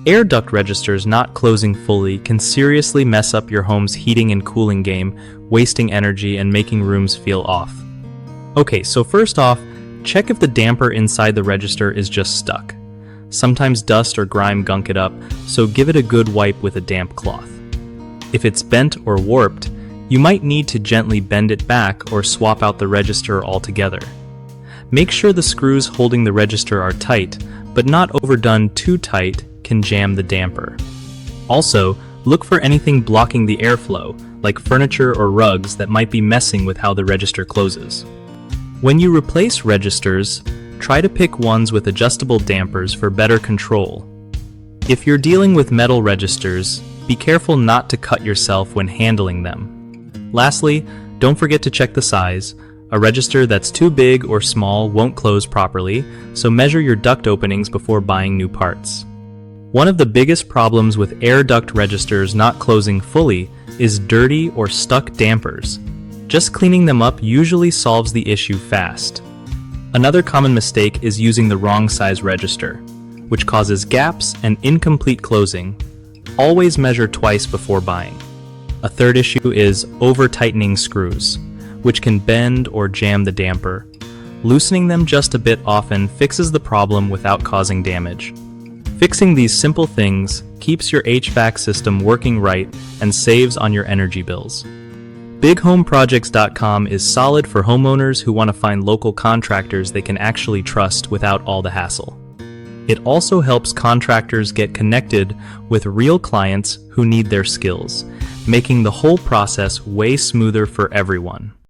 Air duct registers not closing fully can seriously mess up your home's heating and cooling game, wasting energy and making rooms feel off. Okay, so first off, check if the damper inside the register is just stuck. Sometimes dust or grime gunk it up, so give it a good wipe with a damp cloth. If it's bent or warped, you might need to gently bend it back or swap out the register altogether. Make sure the screws holding the register are tight, but not overdone too tight can jam the damper. Also, look for anything blocking the airflow, like furniture or rugs that might be messing with how the register closes. When you replace registers, try to pick ones with adjustable dampers for better control. If you're dealing with metal registers, be careful not to cut yourself when handling them. Lastly, don't forget to check the size. A register that's too big or small won't close properly, so measure your duct openings before buying new parts. One of the biggest problems with air duct registers not closing fully is dirty or stuck dampers. Just cleaning them up usually solves the issue fast. Another common mistake is using the wrong size register, which causes gaps and incomplete closing. Always measure twice before buying. A third issue is over-tightening screws, which can bend or jam the damper. Loosening them just a bit often fixes the problem without causing damage. Fixing these simple things keeps your HVAC system working right and saves on your energy bills. BigHomeProjects.com is solid for homeowners who want to find local contractors they can actually trust without all the hassle. It also helps contractors get connected with real clients who need their skills, making the whole process way smoother for everyone.